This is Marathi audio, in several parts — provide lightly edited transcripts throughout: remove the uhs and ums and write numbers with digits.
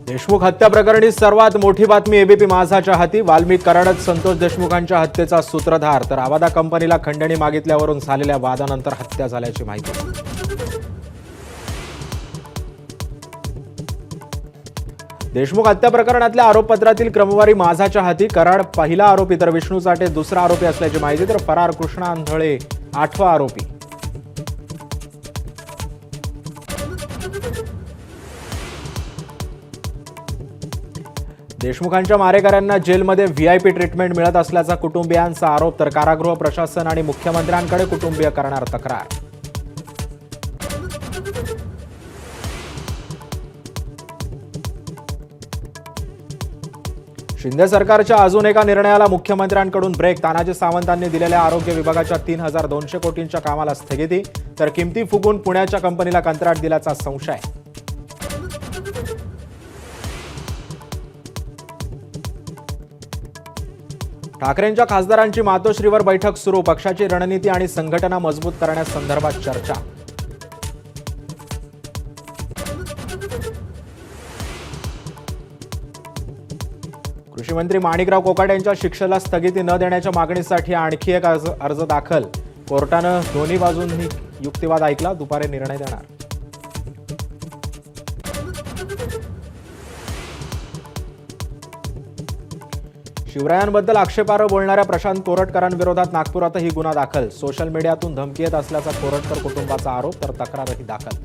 देशमुख हत्या प्रकरणी सर्वात मोठी बातमी एबीपी माझाच्या हाती. वाल्मिक कराडच संतोष देशमुखांच्या हत्येचा सूत्रधार, तर आवादा कंपनीला खंडणी मागितल्यावरून झालेल्या वादानंतर हत्या झाल्याची माहिती. देशमुख हत्या प्रकरणातल्या आरोपपत्रातील क्रमवारी माझाच्या हाती. कराड पहिला आरोपी तर विष्णू चाटे दुसरा आरोपी असल्याची माहिती, तर फरार कृष्णा आंधळे आठवा आरोपी. देशमुखांच्या मारेकऱ्यांना जेलमध्ये व्हीआयपी ट्रीटमेंट मिळत असल्याचा कुटुंबियांचा आरोप, तर कारागृह प्रशासन आणि मुख्यमंत्र्यांकडे कुटुंबीय करणार तक्रार. शिंदे सरकारच्या अजून एका निर्णयाला मुख्यमंत्र्यांकडून ब्रेक. तानाजी सावंतांनी दिलेल्या आरोग्य विभागाच्या 3,200 कोटींच्या कामाला स्थगिती, तर किमती फुगून पुण्याच्या कंपनीला कंत्राट दिल्याचा संशय. ठाकरेंच्या खासदारांची मातोश्रीवर बैठक सुरू. पक्षाची रणनीती आणि संघटना मजबूत करण्यासंदर्भात चर्चा. कृषी मंत्री माणिकराव कोकाटे यांच्या शिक्षेला स्थगिती न देण्याच्या मागणीसाठी आणखी एक अर्ज दाखल. कोर्टानं दोन्ही बाजूंनी युक्तिवाद ऐकला, दुपारी निर्णय देणार. शिवरायांबद्दल आक्षेपार्ह बोलणाऱ्या प्रशांत कोरटकरांविरोधात नागपुरातही गुन्हा दाखल. सोशल मीडियातून धमकी येत असल्याचा कोरटकर कुटुंबाचा आरोप, तर तक्रारही दाखल.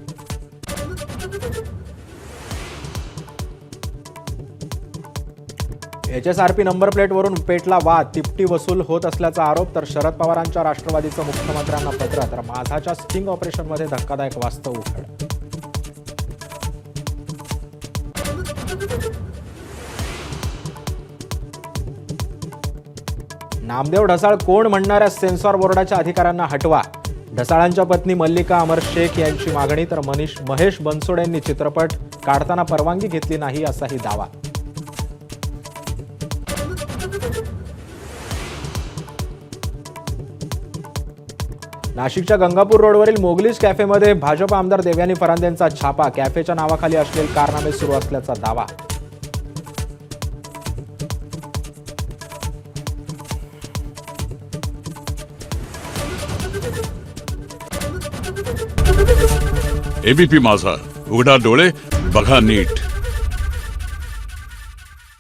एचएसआरपी नंबर प्लेटवरून पेटला वाद. तिपटी वसूल होत असल्याचा आरोप, तर शरद पवारांच्या राष्ट्रवादीचं मुख्यमंत्र्यांना पत्र, तर माझाच्या स्टिंग ऑपरेशनमध्ये धक्कादायक वास्तव उघड. नामदेव ढसाळ कोण म्हणणाऱ्या सेन्सॉर बोर्डाच्या अधिकाऱ्यांना हटवा. ढसाळांच्या पत्नी मल्लिका अमर शेख यांची मागणी, तर महेश बनसोडेंनी चित्रपट काढताना परवानगी घेतली नाही असाही दावा. नाशिकच्या गंगापूर रोडवरील मोगलीज कॅफेमध्ये भाजप आमदार देवयानी फरांदेंचा छापा. कॅफेच्या नावाखाली असलेले कारनामे सुरू असल्याचा दावा. एबीपी माझा, उघडा डोळे बघा नीट.